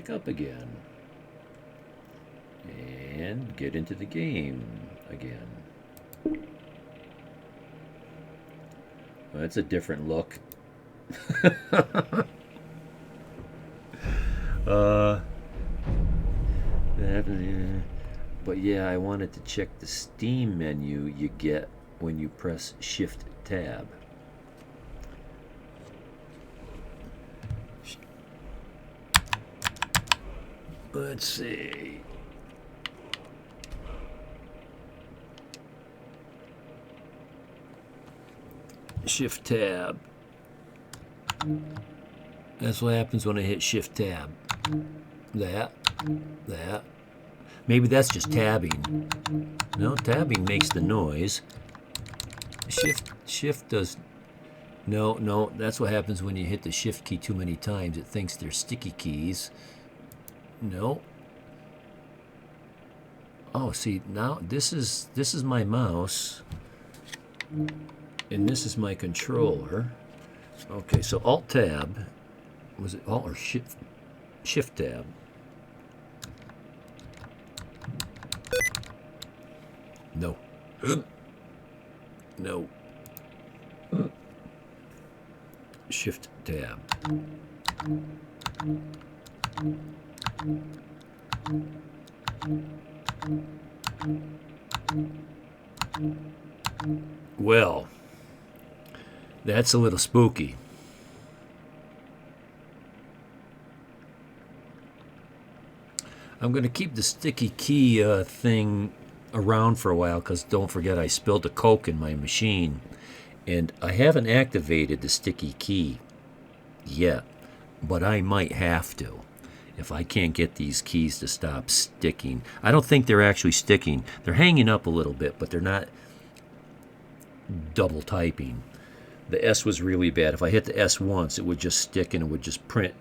back up again. And get into the game again. Well, that's a different look. But yeah, I wanted to check the Steam menu you get when you press Shift Tab. Let's see. Shift Tab. That's what happens when I hit Shift Tab. That. Maybe that's just tabbing. No, tabbing makes the noise. Shift does. No, that's what happens when you hit the Shift key too many times. It thinks they're sticky keys. No. Oh, see, now this is my mouse. And this is my controller. Okay, so Alt Tab. Was it Alt or Shift Tab? No. No. Shift Tab. Well, that's a little spooky. I'm going to keep the sticky key thing around for a while because don't forget I spilled a Coke in my machine and I haven't activated the sticky key yet, but I might have to if I can't get these keys to stop sticking. I don't think they're actually sticking. They're hanging up a little bit, but they're not double typing. The S was really bad. If I hit the S once, it would just stick and it would just print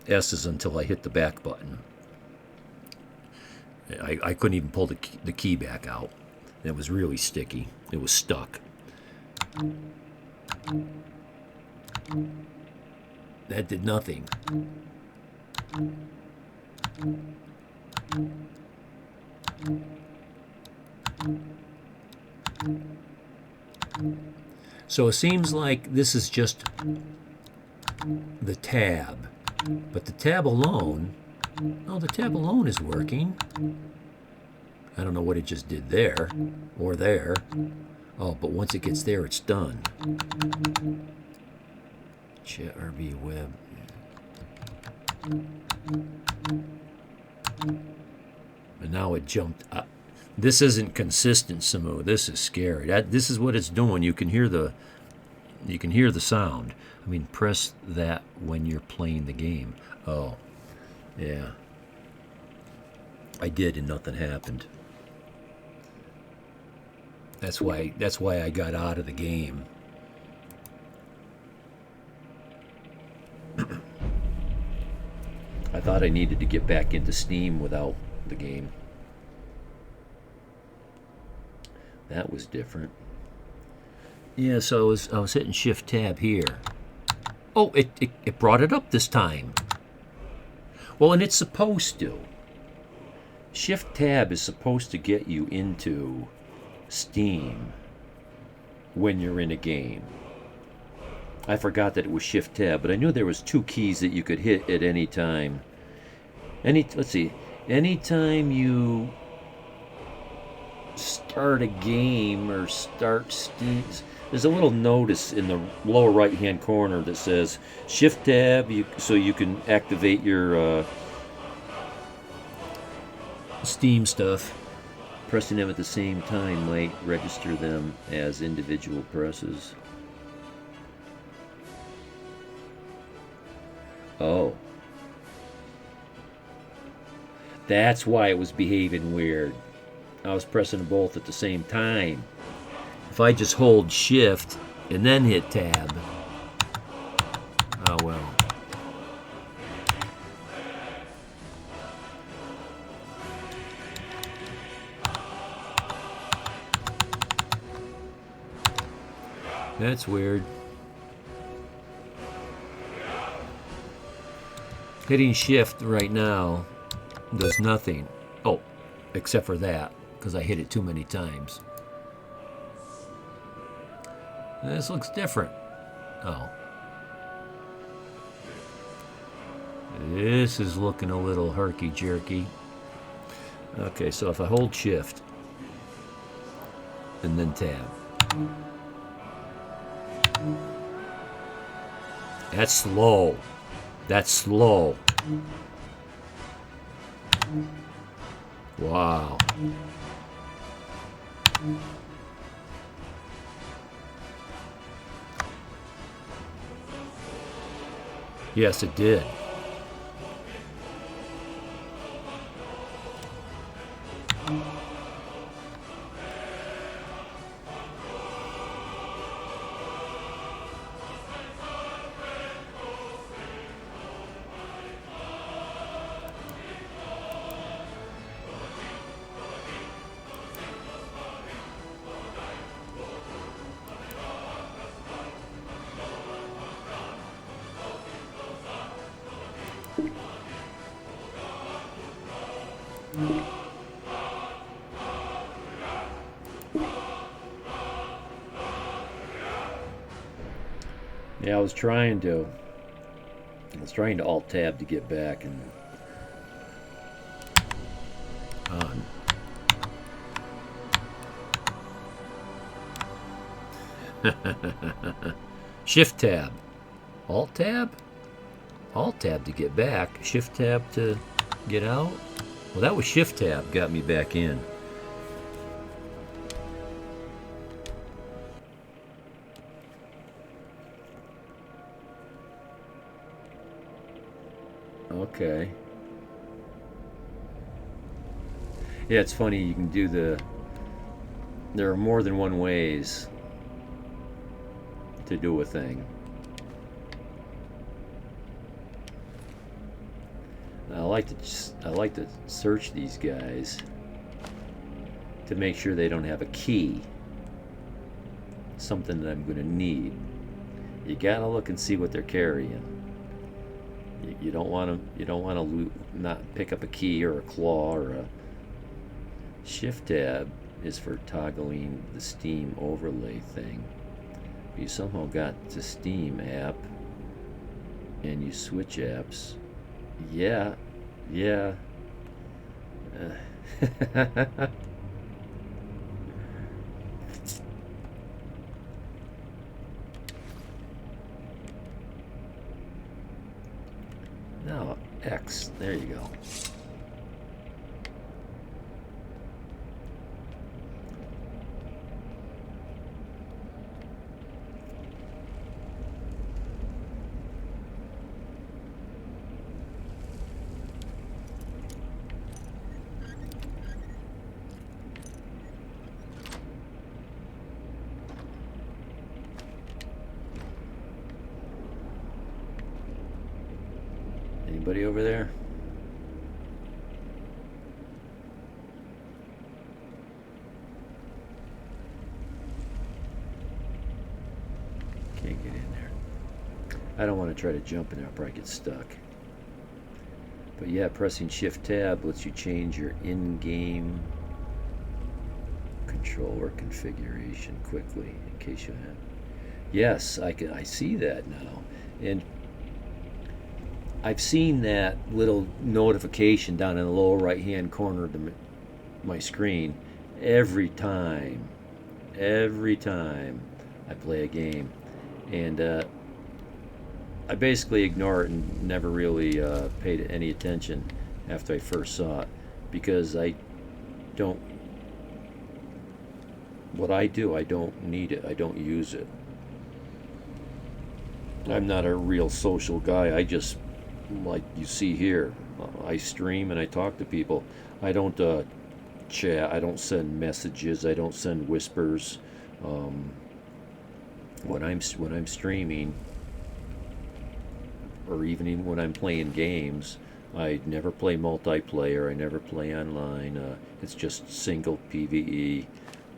S's until I hit the back button. I couldn't even pull the key back out. It was really sticky. It was stuck. That did nothing. So it seems like this is just the tab. But the tab alone... Oh, the tab alone is working. I don't know what it just did there or there. Oh, but once it gets there, it's done. Chat RB web. And now it jumped up. This isn't consistent, Samu. This is scary. This is what it's doing. You can hear the sound. I mean, press that when you're playing the game. Oh. Yeah, I did, and nothing happened. That's why I got out of the game. I thought I needed to get back into Steam without the game. That was different. Yeah, so I was hitting Shift Tab here. Oh, it brought it up this time. Well, and it's supposed to. Shift Tab is supposed to get you into Steam when you're in a game. I forgot that it was Shift Tab, but I knew there was two keys that you could hit at any time. Let's see. Anytime you start a game or start Steam, there's a little notice in the lower right-hand corner that says Shift Tab, so you can activate your Steam stuff. Pressing them at the same time might register them as individual presses. Oh. That's why it was behaving weird. I was pressing both at the same time. If I just hold Shift and then hit Tab. Oh well. That's weird. Hitting shift right now does nothing. Oh, except for that, because I hit it too many times. This looks different. Oh. This is looking a little herky-jerky. Okay, so if I hold shift and then tab. That's slow. That's slow. Wow. Yes, it did. Yeah, I was trying to alt tab to get back and on. Shift tab. Alt tab? Alt tab to get back. Shift tab to get out? Well, that was shift tab got me back in. Okay. Yeah, it's funny, you can do there are more than one ways to do a thing. I like to search these guys to make sure they don't have a key. Something that I'm going to need. You gotta look and see what they're carrying. You don't want to not pick up a key or a claw or a shift tab is for toggling the Steam overlay thing. You somehow got the Steam app and you switch apps. Yeah. Now X, there you go. Anybody over there? Can't get in there. I don't want to try to jump in there. I'll probably get stuck. But yeah, pressing Shift Tab lets you change your in-game controller configuration quickly in case you have. Yes, I see that now. And I've seen that little notification down in the lower right hand corner of my screen every time I play a game, and I basically ignore it and never really paid any attention after I first saw it, because I don't need it. I don't use it. I'm not a real social guy. I just, like you see here, I stream and I talk to people. I don't chat. I don't send messages. I don't send whispers. When I'm streaming, or even when I'm playing games, I never play multiplayer. I never play online. It's just single PvE.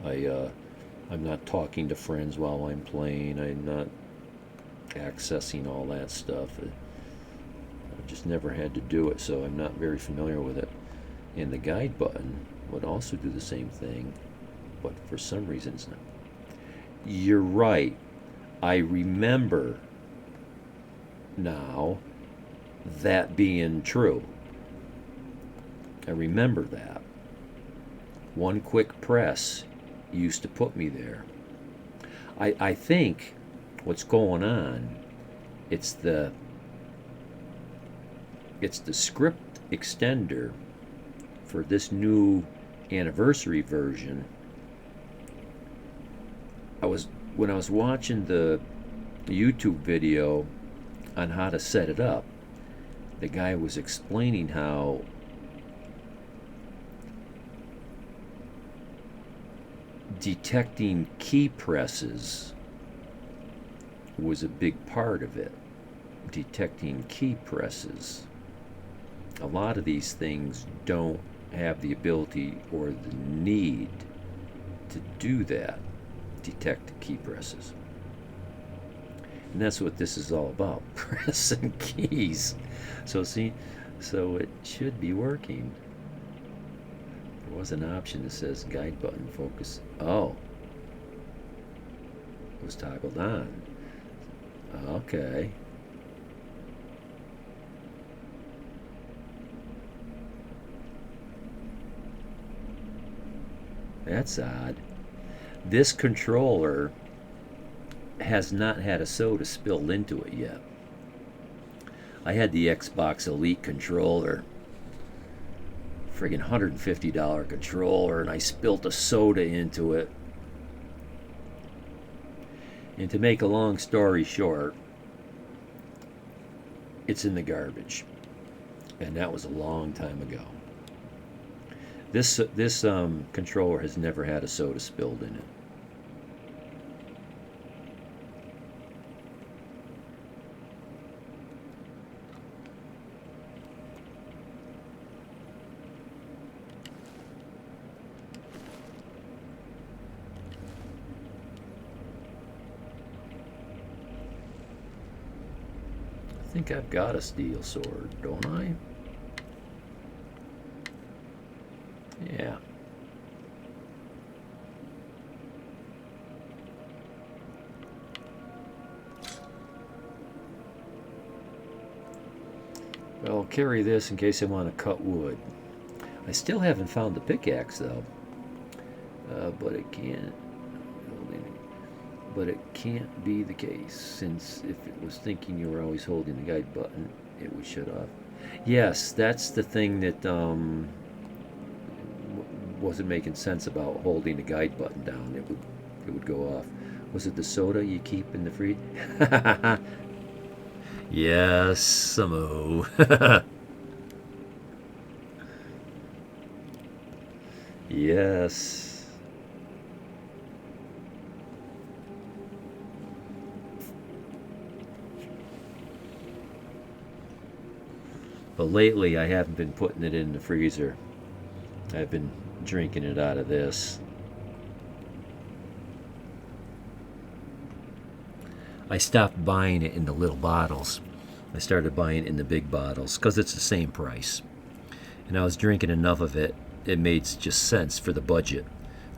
I'm not talking to friends while I'm playing. I'm not accessing all that stuff. just never had to do it, so I'm not very familiar with it. And the guide button would also do the same thing, but for some reason it's not. You're right. I remember now that being true. I remember that. One quick press used to put me there. I think what's going on, it's the script extender for this new anniversary version. When I was watching the YouTube video on how to set it up, the guy was explaining how detecting key presses was a big part of it. Detecting key presses. A lot of these things don't have the ability or the need to do that, detect key presses. And that's what this is all about, pressing keys. So see, so it should be working. There was an option that says guide button focus. Oh, it was toggled on. Okay. That's odd. This controller has not had a soda spilled into it yet. I had the Xbox Elite controller, friggin' $150 controller, and I spilled a soda into it. And to make a long story short, it's in the garbage. And that was a long time ago. This controller has never had a soda spilled in it. I think I've got a steel sword, don't I? Yeah. I'll carry this in case I want to cut wood. I still haven't found the pickaxe though, but it can't. But it can't be the case, since if it was thinking you were always holding the guide button, it would shut off. Yes, that's the thing that wasn't making sense about holding the guide button down. It would go off. Was it the soda you keep in the fridge? Yes, Samu. Yes. But lately I haven't been putting it in the freezer. I've been drinking it out of this. I stopped buying it in the little bottles. I started buying it in the big bottles because it's the same price. And I was drinking enough of it, it made just sense for the budget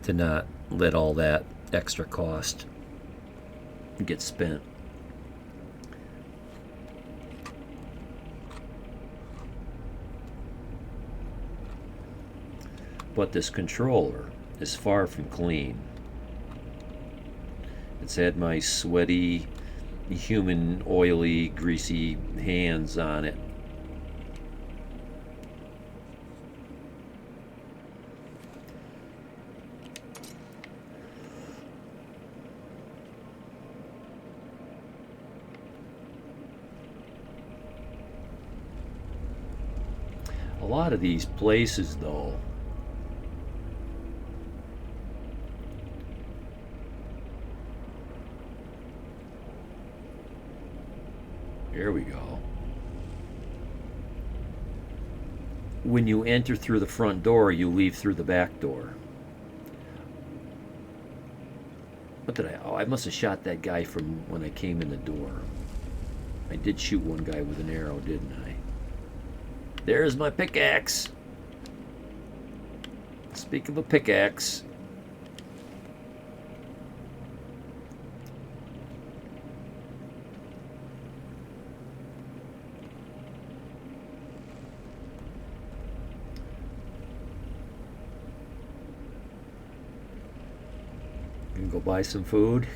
to not let all that extra cost get spent. But this controller is far from clean. It's had my sweaty, human, oily, greasy hands on it. A lot of these places, though, here we go. When you enter through the front door, you leave through the back door. What did I... Oh, I must have shot that guy from when I came in the door. I did shoot one guy with an arrow, didn't I? There's my pickaxe. Speak of a pickaxe. Gonna go buy some food.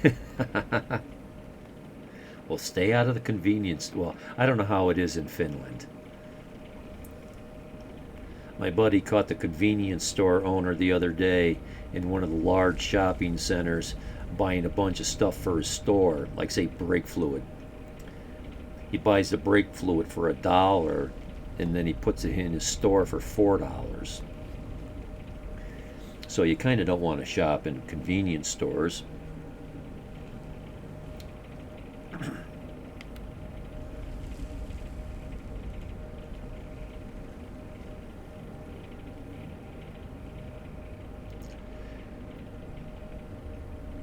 Well, stay out of the convenience. Well, I don't know how it is in Finland. My buddy caught the convenience store owner the other day in one of the large shopping centers buying a bunch of stuff for his store, like say brake fluid. He buys the brake fluid for $1 and then he puts it in his store for $4. So you kind of don't want to shop in convenience stores.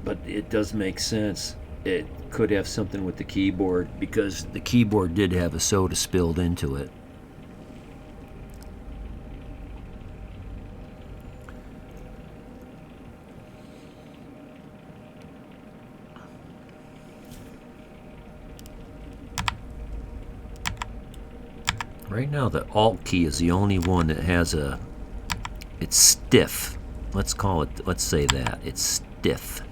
But it does make sense. It could have something with the keyboard because the keyboard did have a soda spilled into it. Right now the Alt key is the only one that has a, it's stiff. Let's say that. It's stiff.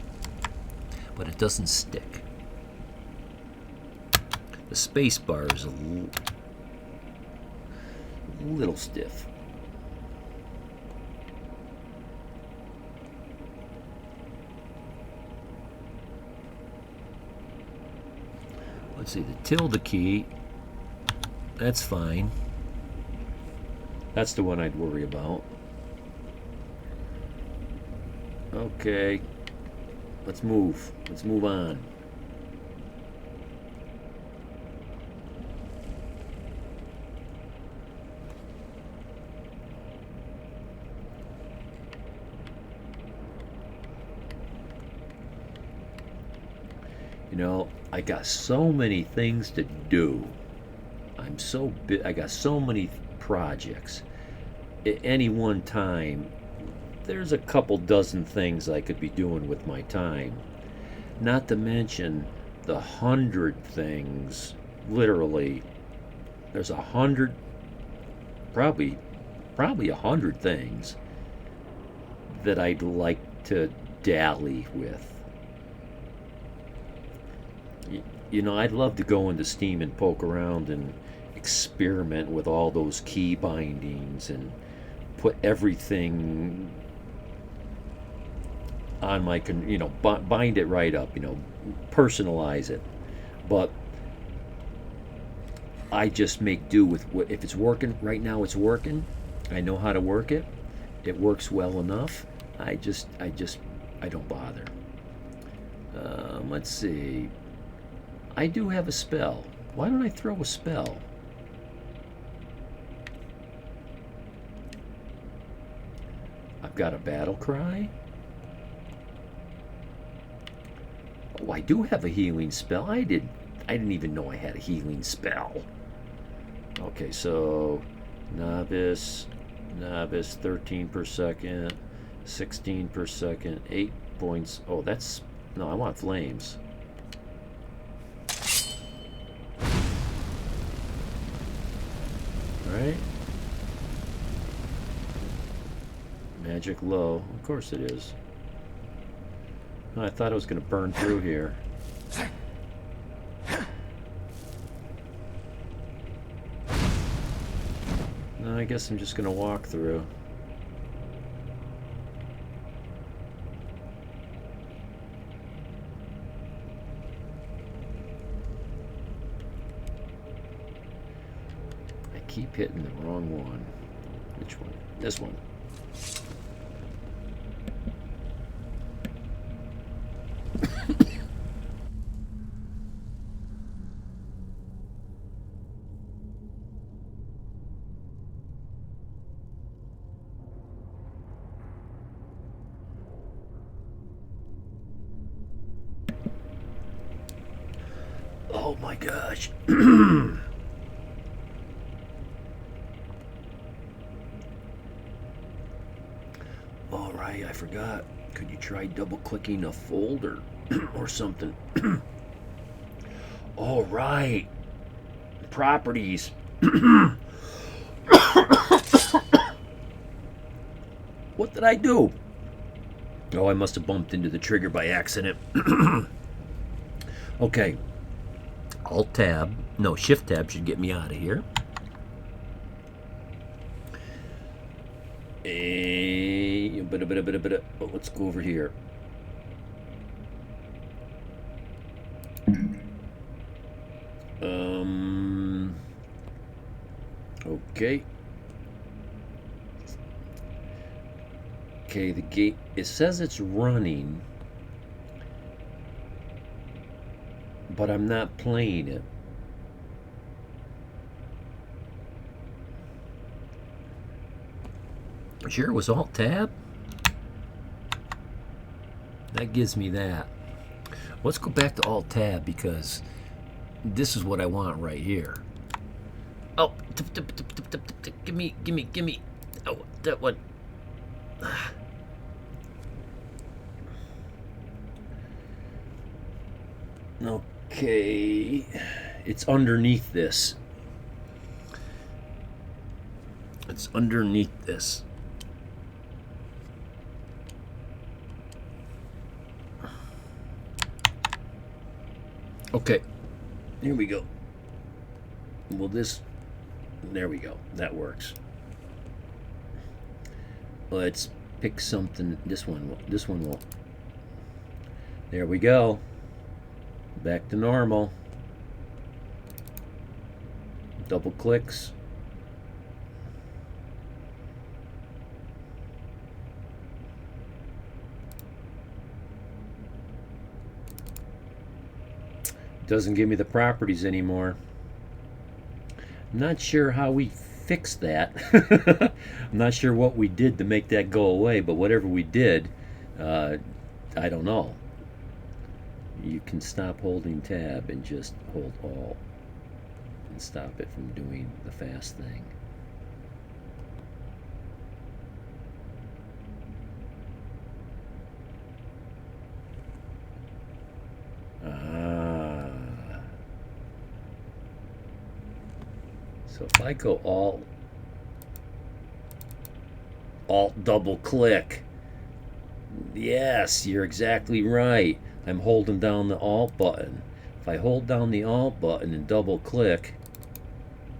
But it doesn't stick. The space bar is a little stiff. Let's see, the tilde key, that's fine. That's the one I'd worry about. Okay. Let's move. Let's move on. You know, I got so many things to do. I'm so big. I got so many projects. At any one time, there's a couple dozen things I could be doing with my time. Not to mention the 100 things, literally, there's 100, probably 100 things that I'd like to dally with. You know, I'd love to go into Steam and poke around and experiment with all those key bindings and put everything on my, you know, bind it right up, you know, personalize it. But I just make do with what, if it's working right now, it's working. I know how to work it. It works well enough. I don't bother. Let's see. I do have a spell. Why don't I throw a spell? I've got a battle cry. Oh, I do have a healing spell. I didn't even know I had a healing spell. Okay, so novice, 13 per second, 16 per second, 8 points. Oh, that's, no, I want flames. All right. Magic low. Of course it is. Oh, I thought it was going to burn through here. No, I guess I'm just going to walk through. I keep hitting the wrong one. Which one? This one. Oh my gosh. All right, I forgot. Could you try double clicking a folder or something? All right. Properties. What did I do? Oh, I must have bumped into the trigger by accident. Okay. Alt tab. No, shift tab should get me out of here. Oh, let's go over here. Okay. Okay, the gate, it says it's running, but I'm not playing it. Sure, it was Alt Tab. That gives me that. Let's go back to Alt Tab because this is what I want right here. Oh, give me. Oh, that one. Okay, it's underneath this. It's underneath this. Okay, here we go. Well, there we go. That works. Let's pick something. This one won't. There we go. Back to normal. Double clicks. Doesn't give me the properties anymore. I'm not sure how we fixed that. I'm not sure what we did to make that go away, but whatever we did, I don't know. You can stop holding tab and just hold Alt and stop it from doing the fast thing. So if I go Alt double click, yes, you're exactly right. I'm holding down the Alt button. If I hold down the Alt button and double click,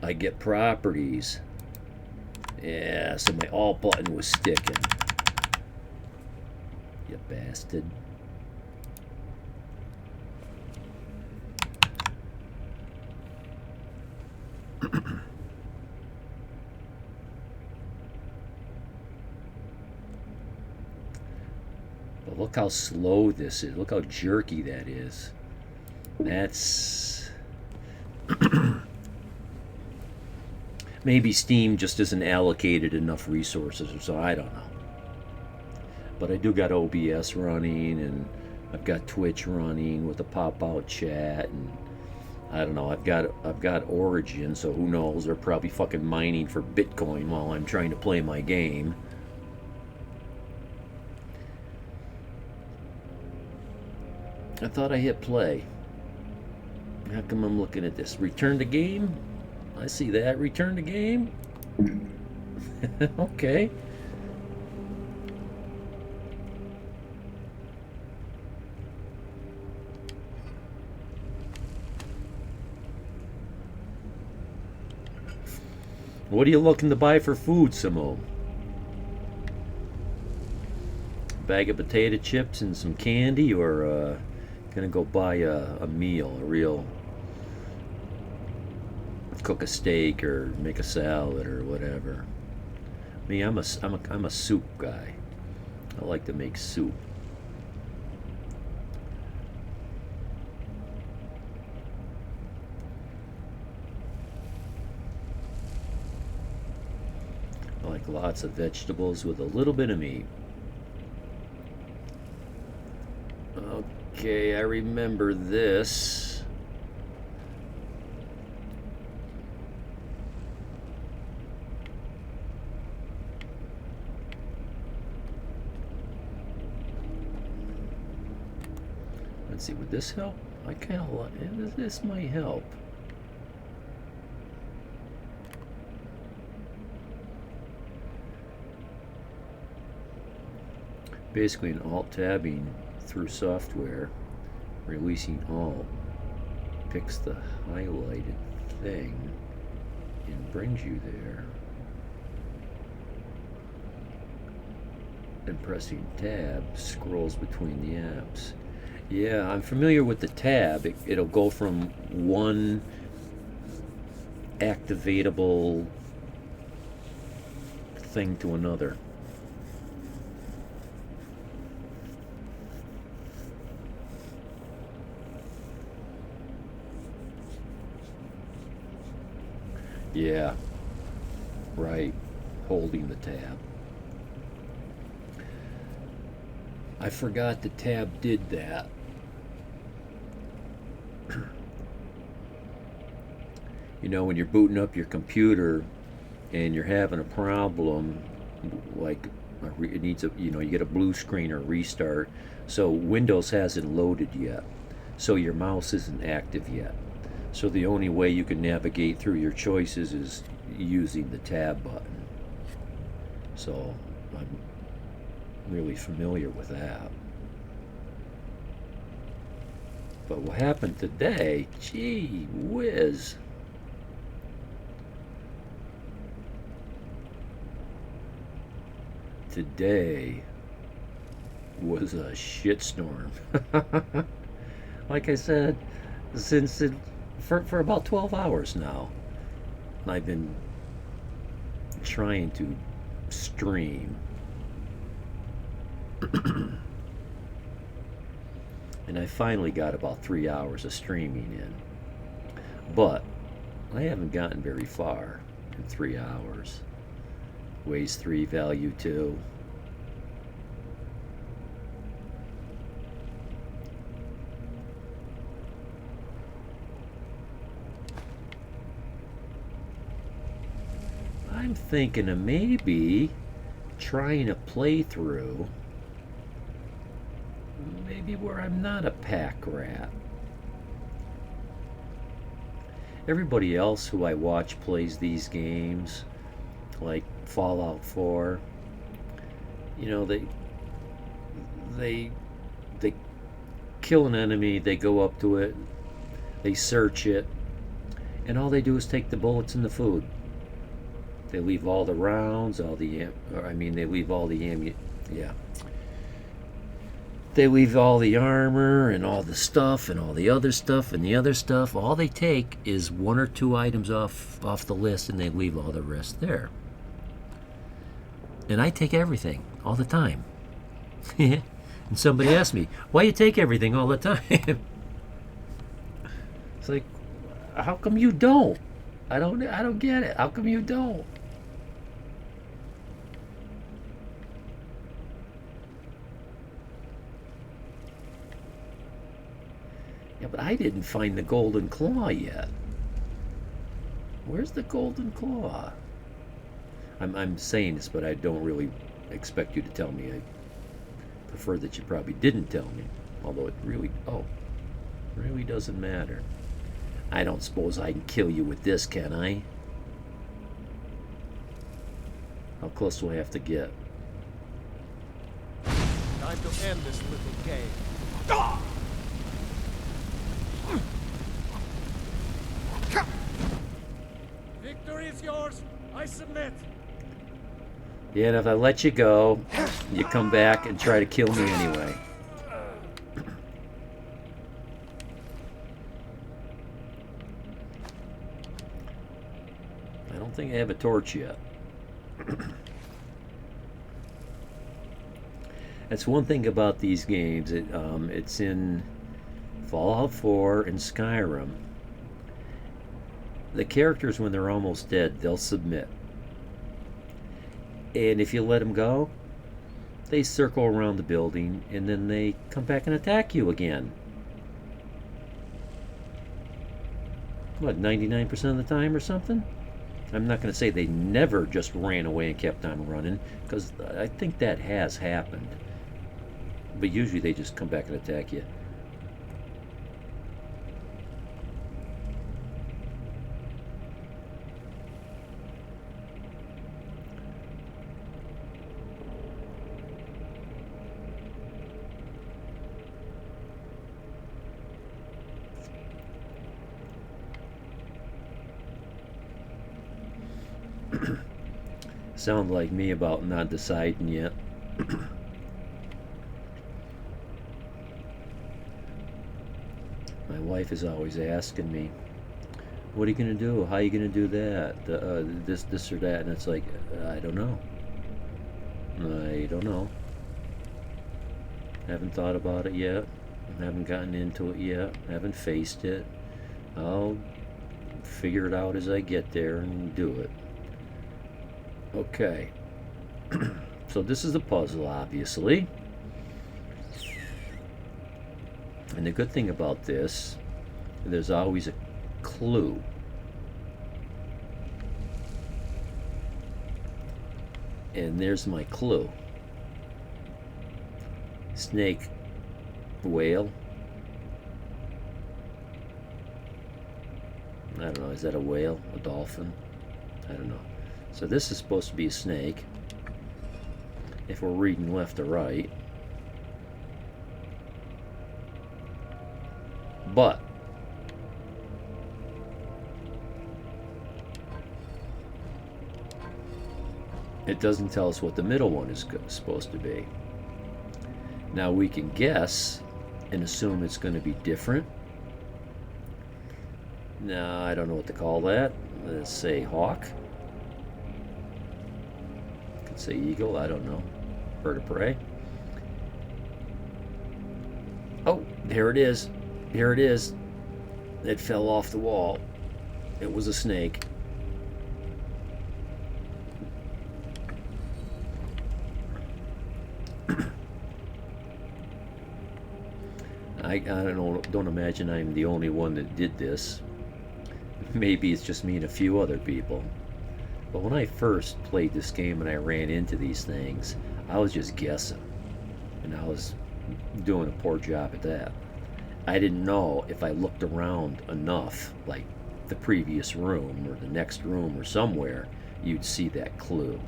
I get properties. Yeah, so my Alt button was sticking. You bastard. But look how slow this is. Look how jerky that is. That's... Maybe Steam just isn't allocated enough resources or so. I don't know. But I do got OBS running, and I've got Twitch running with a pop-out chat, and I don't know. I've got Origin, so who knows? They're probably fucking mining for Bitcoin while I'm trying to play my game. I thought I hit play. How come I'm looking at this? Return to game? I see that. Return to game? Okay. What are you looking to buy for food, Simone? Bag of potato chips and some candy, or gonna go buy a meal, a real, cook a steak or make a salad or whatever. Me, I'm a soup guy. I like to make soup. I like lots of vegetables with a little bit of meat. Okay, I remember this. Let's see, would this help? I kind of like this might help. Basically, an alt-tabbing through software, releasing alt, picks the highlighted thing and brings you there. And pressing tab scrolls between the apps. Yeah, I'm familiar with the tab. It'll go from one activatable thing to another. Yeah, right, holding the tab. I forgot the tab did that. You know, when you're booting up your computer and you're having a problem, like it needs a, you know, you get a blue screen or restart, so Windows hasn't loaded yet, so your mouse isn't active yet. So the only way you can navigate through your choices is using the tab button. So I'm really familiar with that. But what happened today, gee whiz. Today was a shitstorm. Like I said, since for about 12 hours now, I've been trying to stream. And I finally got about 3 hours of streaming in. But I haven't gotten very far in 3 hours. Weighs 3, value 2. I'm thinking of maybe trying a playthrough, maybe where I'm not a pack rat. Everybody else who I watch plays these games, like Fallout 4, you know, they kill an enemy, they go up to it, they search it, and all they do is take the bullets and the food. They leave all the rounds, they leave all the they leave all the armor and all the stuff and all the other stuff and the other stuff. All they take is 1 or 2 items off the list, and they leave all the rest there. And I take everything all the time. And somebody asked me, why you take everything all the time? It's like, how come you don't? I don't get it. How come you don't? Yeah, but I didn't find the golden claw yet. Where's the golden claw? I'm saying this, but I don't really expect you to tell me. I prefer that you probably didn't tell me. Although it really doesn't matter. I don't suppose I can kill you with this, can I? How close do I have to get? Time to end this little game. Ah! Victory is yours. I submit. Yeah, and if I let you go, you come back and try to kill me anyway. I don't think I have a torch yet. That's one thing about these games. It's in Fallout 4 and Skyrim. The characters, when they're almost dead, they'll submit. And if you let them go, they circle around the building and then they come back and attack you again. What, 99% of the time or something? I'm not going to say they never just ran away and kept on running, because I think that has happened. But usually they just come back and attack you. Sound like me about not deciding yet. My wife is always asking me, what are you going to do? How are you going to do that? This or that? And it's like, I don't know. I don't know. Haven't thought about it yet. Haven't gotten into it yet. Haven't faced it. I'll figure it out as I get there and do it. Okay. So this is a puzzle, obviously. And the good thing about this, there's always a clue. And there's my clue. Snake, whale. I don't know, is that a whale? A dolphin? I don't know. So this is supposed to be a snake, if we're reading left to right. But it doesn't tell us what the middle one is supposed to be. Now we can guess and assume it's going to be different. No, I don't know what to call that. Let's say hawk. Could say eagle, I don't know. Bird of prey. Oh, here it is. Here it is. It fell off the wall. It was a snake. I don't imagine I'm the only one that did this. Maybe it's just me and a few other people. But when I first played this game and I ran into these things, I was just guessing. And I was doing a poor job at that. I didn't know if I looked around enough, like the previous room or the next room or somewhere, you'd see that clue.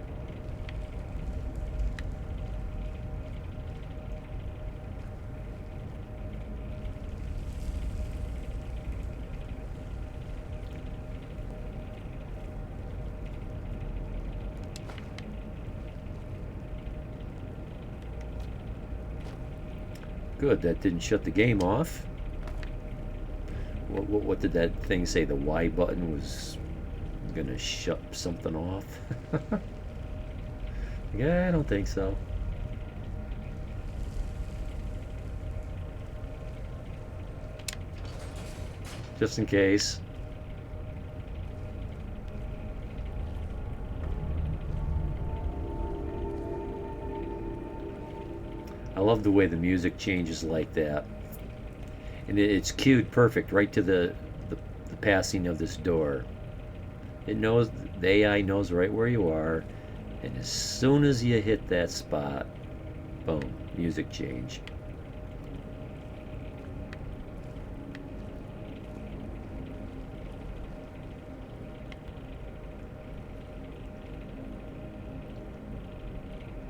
Good, that didn't shut the game off. What did that thing say? The Y button was gonna shut something off? Yeah, I don't think so. Just in case. I love the way the music changes like that. And it's cued perfect right to the passing of this door. It knows, the AI knows right where you are, and as soon as you hit that spot, boom, music change.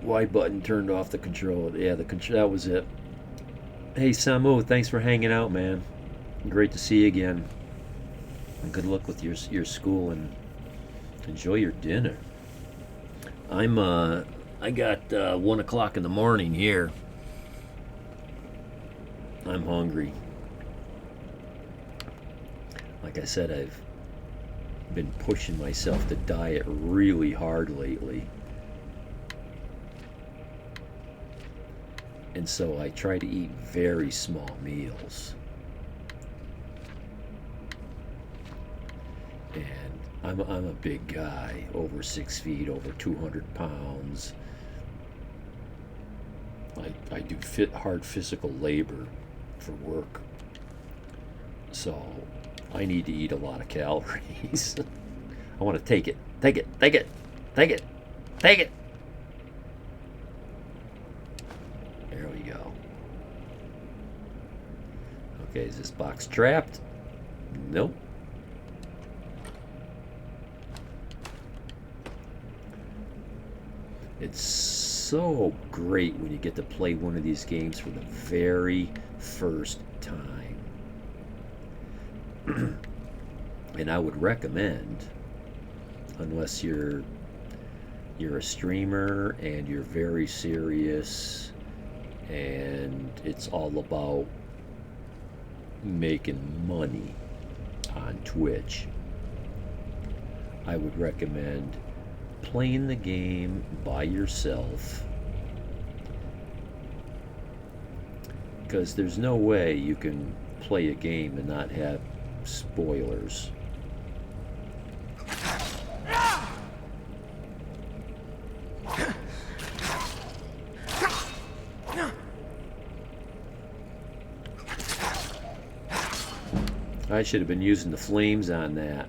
Y button turned off the control. Yeah, that was it. Hey Samu, thanks for hanging out, man. Great to see you again. And good luck with your school and enjoy your dinner. I got 1 o'clock in the morning here. I'm hungry. Like I said, I've been pushing myself to diet really hard lately. And so I try to eat very small meals. And I'm a big guy, over 6 feet, over 200 pounds. I do hard physical labor for work. So I need to eat a lot of calories. I want to take it. Take it. There we go. Okay, is this box trapped? Nope. It's so great when you get to play one of these games for the very first time. And I would recommend, unless you're you're a streamer and you're very serious and it's all about making money on Twitch, I would recommend playing the game by yourself, because there's no way you can play a game and not have spoilers. I should have been using the flames on that.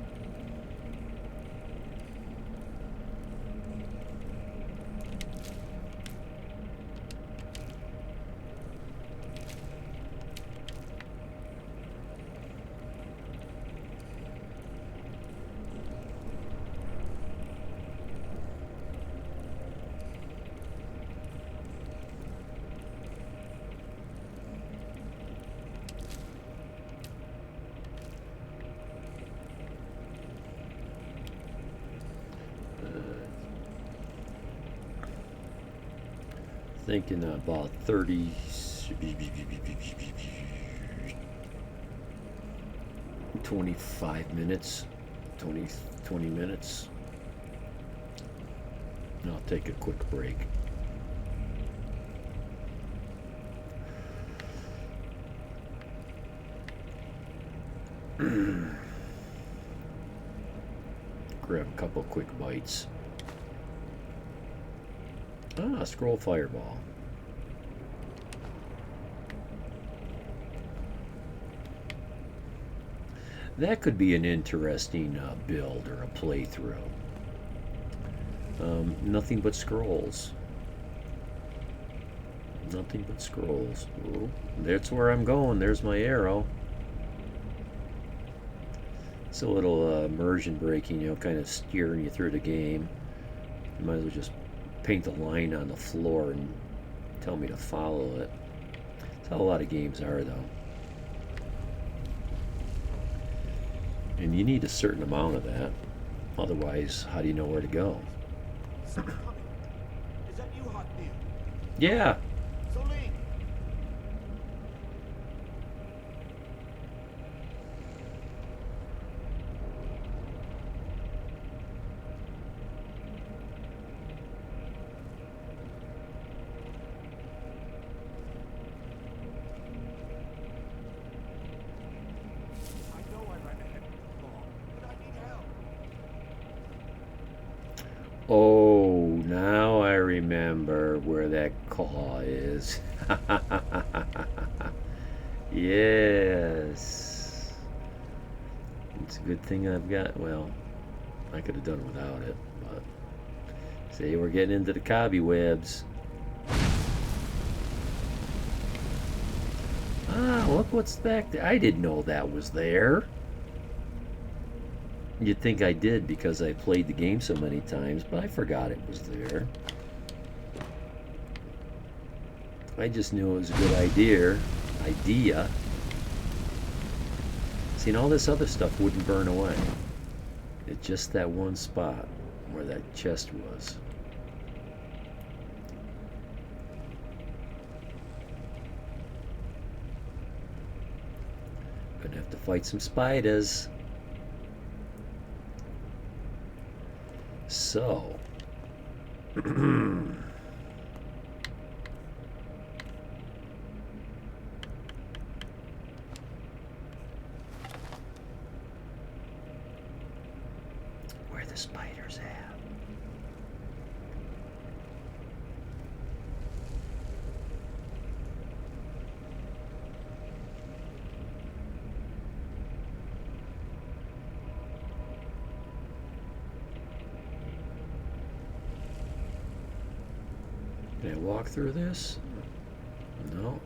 Thinking about 25 minutes, 20 minutes. I'll take a quick break. Grab a couple quick bites. Ah, scroll fireball. That could be an interesting build or a playthrough. Nothing but scrolls. Nothing but scrolls. Ooh, that's where I'm going. There's my arrow. It's a little immersion breaking, you know, kind of steering you through the game. You might as well just paint a line on the floor and tell me to follow it. That's how a lot of games are, though. And you need a certain amount of that. Otherwise, how do you know where to go? Someone coming. Is that you, Hotneil? Yeah. Soline! I know I ran ahead too long, but I need help. Oh, now I remember where that claw is. Yes. It's a good thing I've got, well, I could have done without it, but see, we're getting into the cobwebs. Ah, look what's back there. I didn't know that was there. You'd think I did because I played the game so many times, but I forgot it was there. I just knew it was a good idea. See, and all this other stuff wouldn't burn away. It's just that one spot where that chest was. Gonna have to fight some spiders. So, where the spiders at? Can I walk through this? No.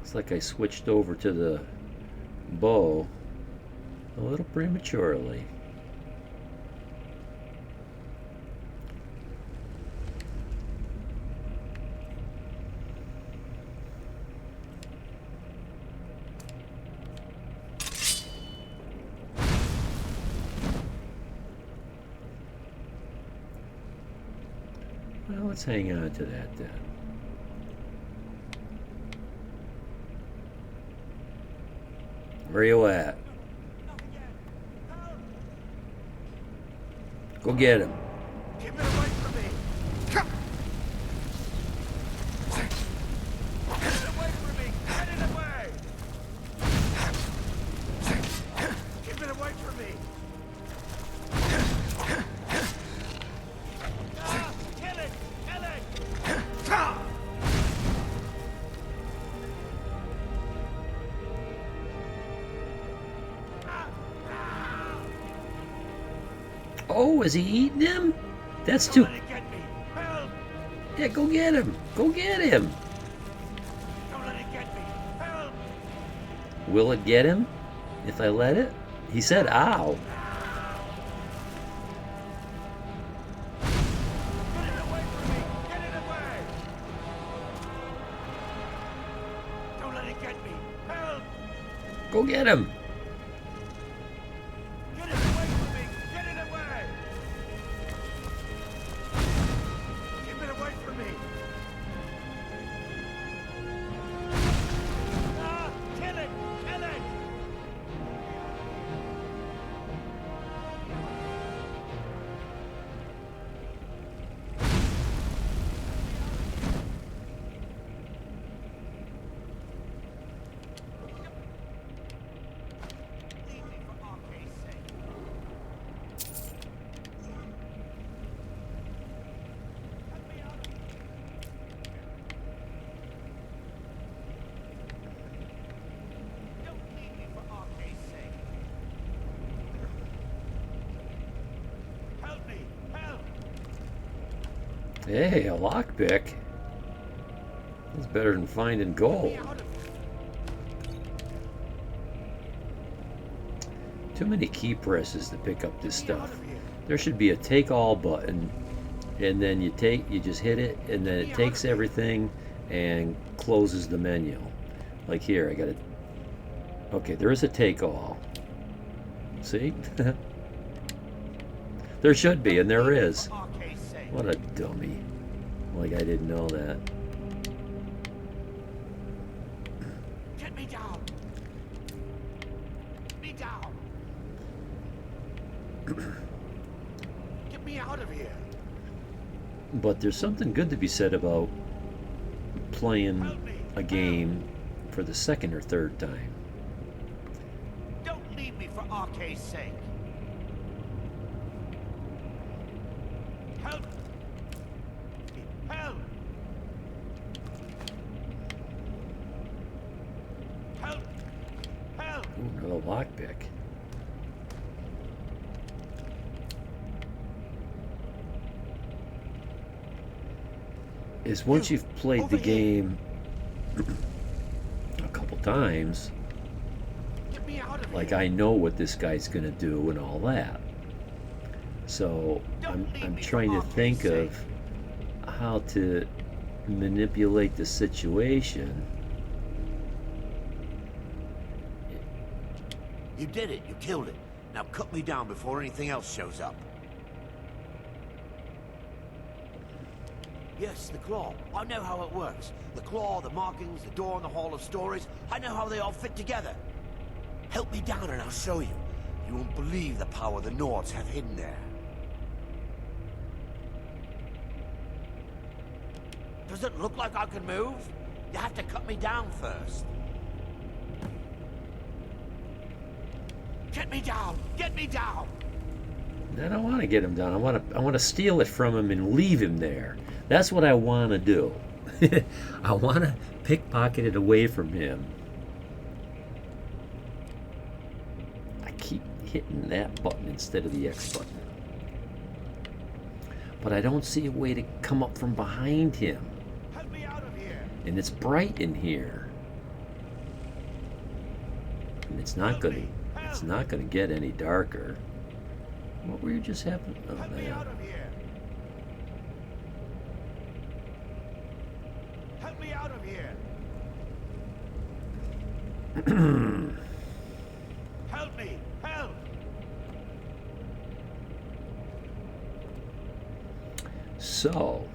It's like I switched over to the bow a little prematurely. Well, let's hang on to that then. Where you at? Not again. Help! Go get him. Keep it away from me. Come. Get it away from me. Get it away. Keep it away from me. Ah, kill it. Kill it. Ah! Oh, is he eating him? That's Don't too. let it get me. Help! Yeah, go get him. Go get him. Don't let it get me. Help! Will it get him if I let it? He said, ow. Get it away from me. Get it away. Don't let it get me. Help! Go get him. Get it away from me. Get it away. Keep it away from me. Ah, kill it. Kill it. Leave me for Arcade's sake. Let me out of Don't leave me for Arcade's sake. Help me! Help! Hey, a lockpick. That's better than finding Get gold. me out of here. Too many key presses to pick up this Get me out stuff. of here. There should be a take all button, and then you just hit it, and then it takes everything and closes the menu. Like here, I got it. Okay, there is a take all. See? There should be, and there is. For Arcade's sake. What a dummy. Like I didn't know that. Get me down. Get me down. Get me out of here. But there's something good to be said about playing a game for the second or third time. Don't leave me for Arcade's sake. Help! Help! Help! Help! Ooh, another lockpick. Is once you've played the over here. game a couple times, Get me out of like here. I know what this guy's gonna do and all that. So I'm trying to think of how to manipulate the situation. You did it. You killed it. Now cut me down before anything else shows up. Yes, the claw. I know how it works. The claw, the markings, the door in the Hall of Stories. I know how they all fit together. Help me down and I'll show you. You won't believe the power the Nords have hidden there. Does it look like I can move? You have to cut me down first. Get me down! Get me down! I don't want to get him down. I want to steal it from him and leave him there. That's what I want to do. I want to pickpocket it away from him. I keep hitting that button instead of the X button. But I don't see a way to come up from behind him. Help me out of here! And it's bright in here. And it's not gonna get any darker. What were you just having? Oh, Help me man. out of here! Help me out of here! Help me! Help! So,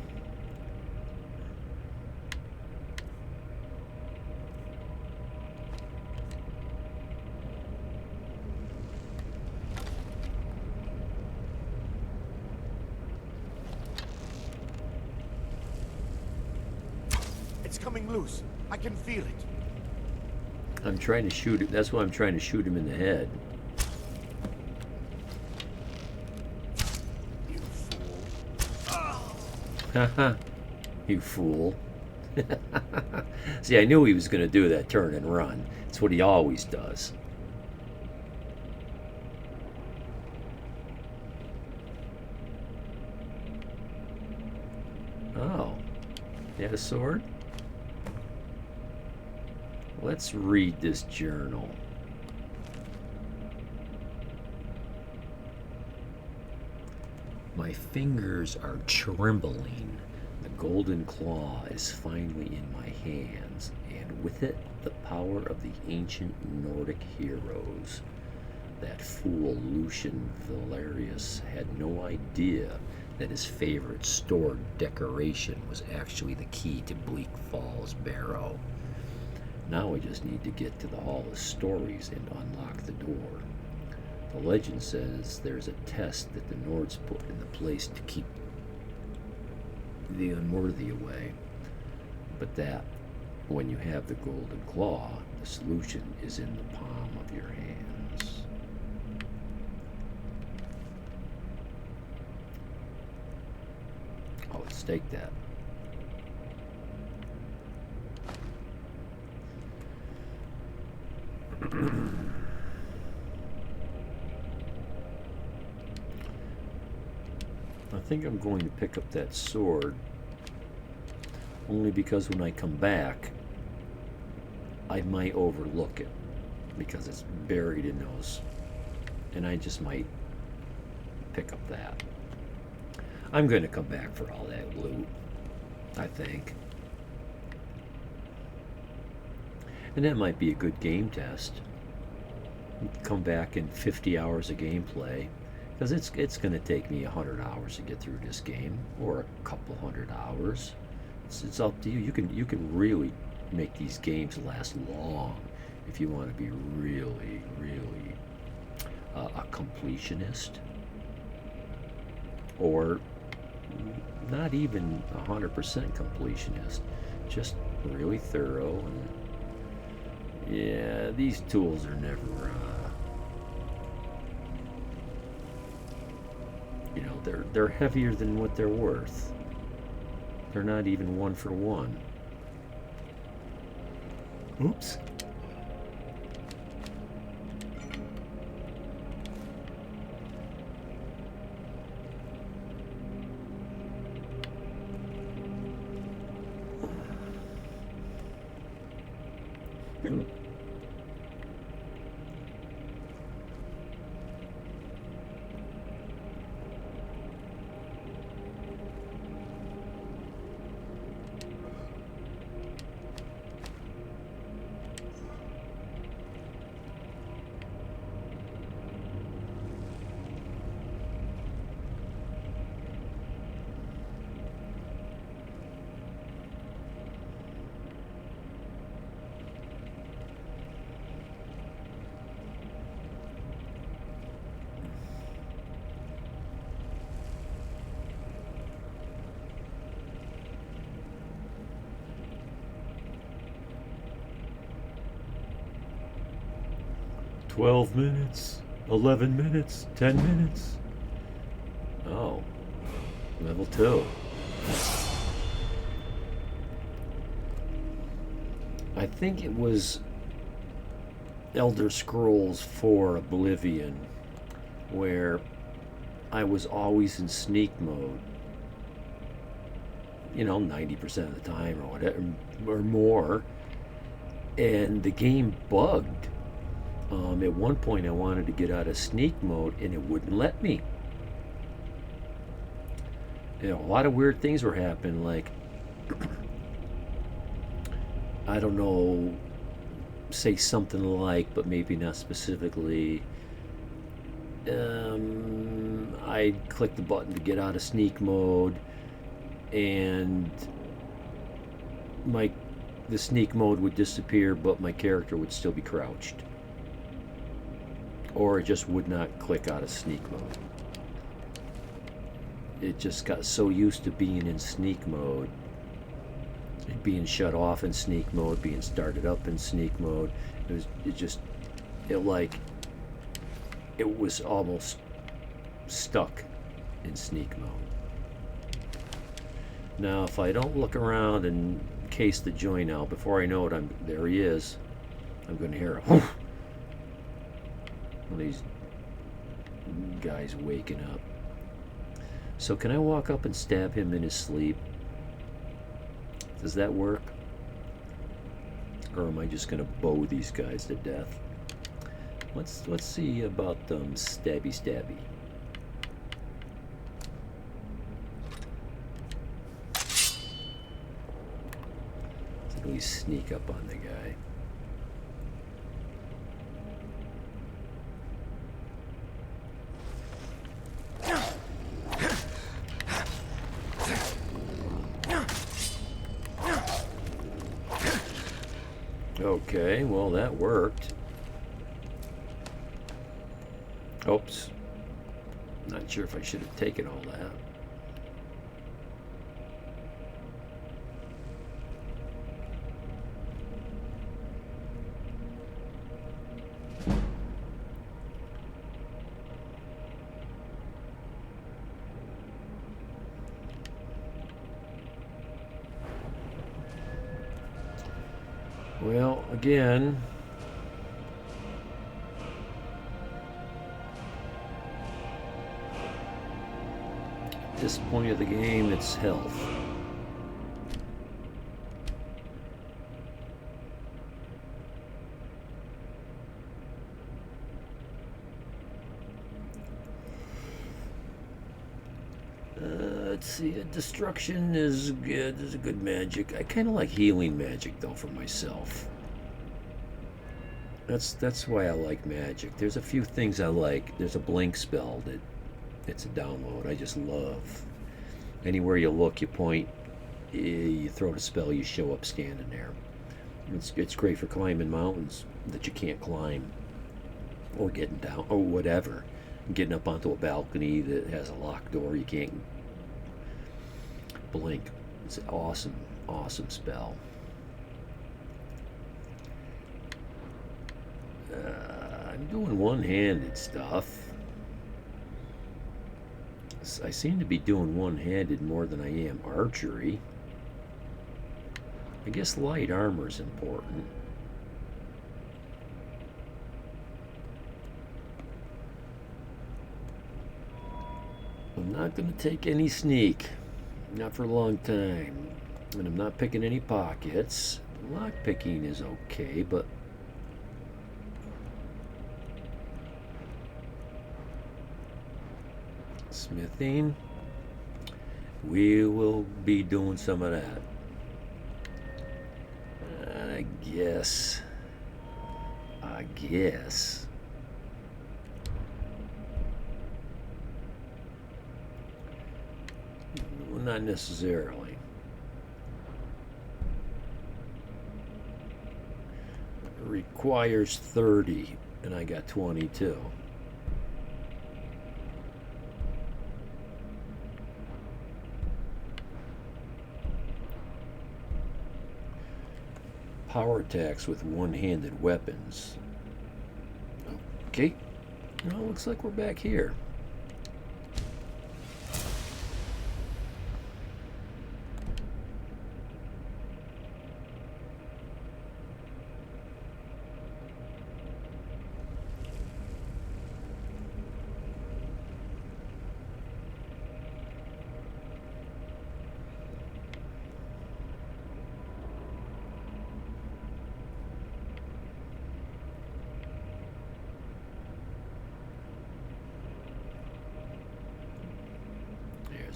coming loose. I can feel it. I'm trying to shoot it. That's why I'm trying to shoot him in the head. You fool. Haha, you fool. See, I knew he was going to do that turn and run. It's what he always does. Oh, he had a sword? Let's read this journal. My fingers are trembling. The golden claw is finally in my hands, and with it, the power of the ancient Nordic heroes. That fool Lucian Valerius had no idea that his favorite stored decoration was actually the key to Bleak Falls Barrow. Now I just need to get to the Hall of Stories and unlock the door. The legend says there's a test that the Nords put in the place to keep the unworthy away, but that, when you have the golden claw, the solution is in the palm of your hands. Oh, let's take that. I think I'm going to pick up that sword only because when I come back I might overlook it because it's buried in those, and I just might pick up that. I'm going to come back for all that loot, I think. And that might be a good game test. Come back in 50 hours of gameplay, because it's going to take me 100 hours to get through this game, or a couple hundred hours. It's up to you. You can really make these games last long if you want to be really, really a completionist, or not even 100% completionist, just really thorough. And yeah, these tools are never you know, they're heavier than what they're worth. They're not even 1 for 1. Oops. "12 minutes, 11 minutes, 10 minutes. Oh, level 2. I think it was Elder Scrolls 4 Oblivion, where I was always in sneak mode. 90% of the time or whatever, or more. And the game bugged. At one point I wanted to get out of sneak mode and it wouldn't let me. A lot of weird things were happening, like I don't know, say something like, but maybe not specifically, I'd click the button to get out of sneak mode and the sneak mode would disappear, but my character would still be crouched. Or it just would not click out of sneak mode. It just got so used to being in sneak mode being shut off in sneak mode, being started up in sneak mode. It was almost stuck in sneak mode. Now, if I don't look around and case the joint out, before I know it, there he is. I'm going to hear one of these guys waking up. So can I walk up and stab him in his sleep? Does that work? Or am I just going to bow these guys to death? Let's see about stabby. Let's at least sneak up on the guy. Okay, well that worked. Oops. Not sure if I should have taken all that. Well, again, at this point of the game, it's health. Let's see, destruction is good. Is a good magic. I kind of like healing magic though for myself. That's why I like magic. There's a few things I like. There's a blink spell that it's a download. I just love. Anywhere you look, you point, you throw the spell, you show up standing there. It's great for climbing mountains that you can't climb, or getting down, or whatever. Getting up onto a balcony that has a locked door, you can't blink. It's an awesome spell. I'm doing one-handed stuff. I seem to be doing one-handed more than I am archery. I guess light armor is important. I'm not going to take any sneak. Not for a long time. And I'm not picking any pockets. Lock picking is okay, but smithing, we will be doing some of that. I guess. Well, not necessarily. It requires 30, and I got 22. Power attacks with one-handed weapons. Okay. Well, looks like we're back here.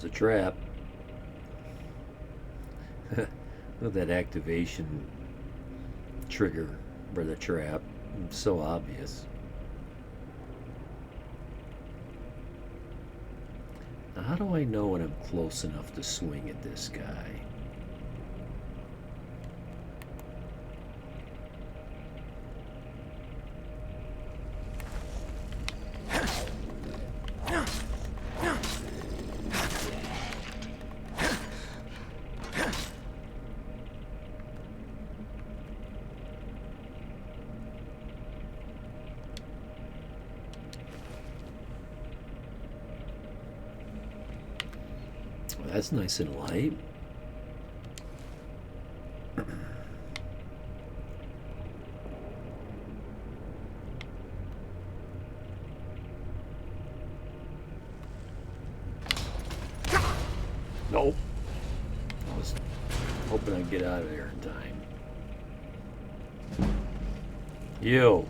There's a trap. Look at that activation trigger for the trap. It's so obvious. Now, how do I know when I'm close enough to swing at this guy? Well, that's nice and light. Nope. I was hoping I'd get out of there in time. You.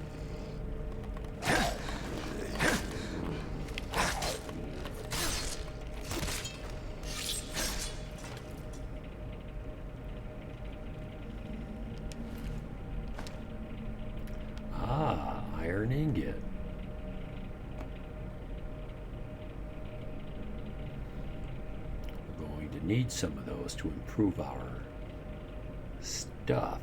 Ah, iron ingot. We're going to need some of those to improve our stuff.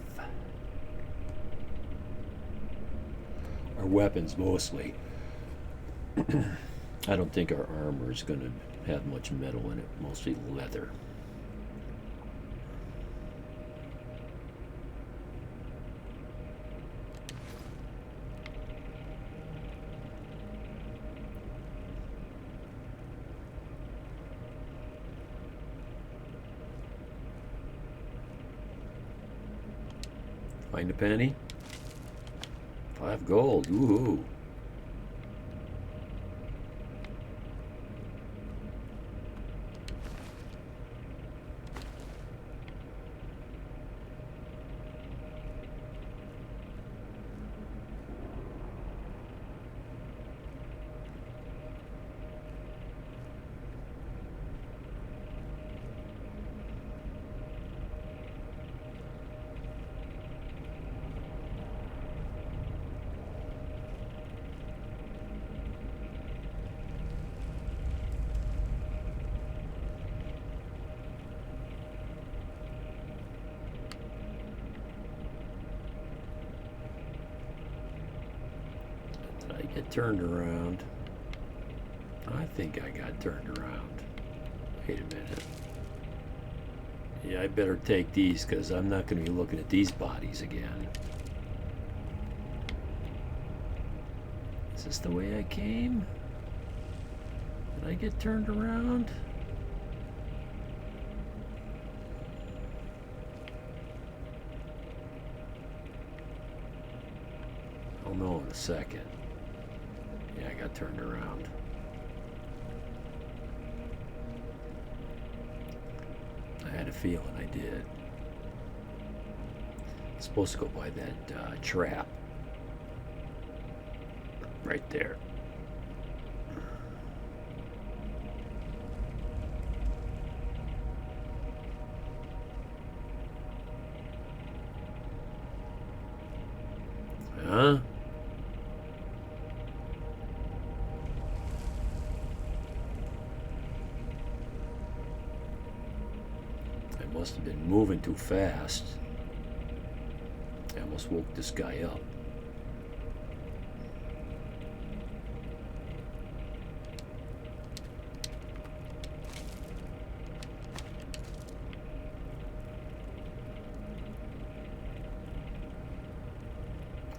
Our weapons mostly. I don't think our armor is going to have much metal in it, mostly leather. Find a penny? 5 gold. Woohoo. I get turned around. I think I got turned around. Wait a minute. Yeah, I better take these because I'm not going to be looking at these bodies again. Is this the way I came? Did I get turned around? I'll know in a second. Yeah, I got turned around. I had a feeling I did. I'm supposed to go by that trap. Right there. Huh? I must have been moving too fast. I almost woke this guy up.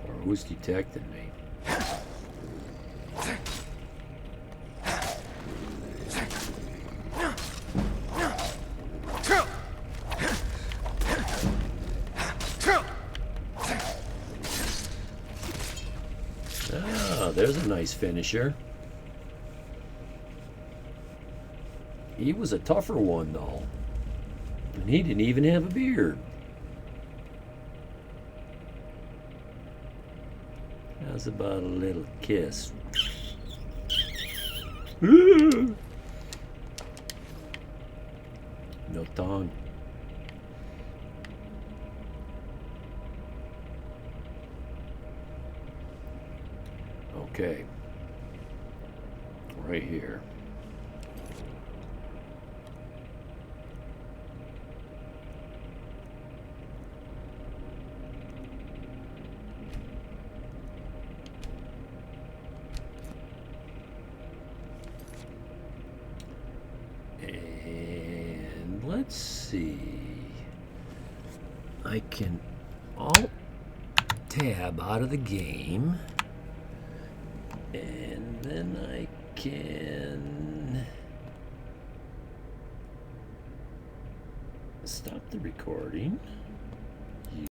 Or who's detecting me? Ah, there's a nice finisher. He was a tougher one, though. And he didn't even have a beard. How's about a little kiss? No tongue. Okay. Right here. And let's see. I can alt tab out of the game. And then I can Stop the recording.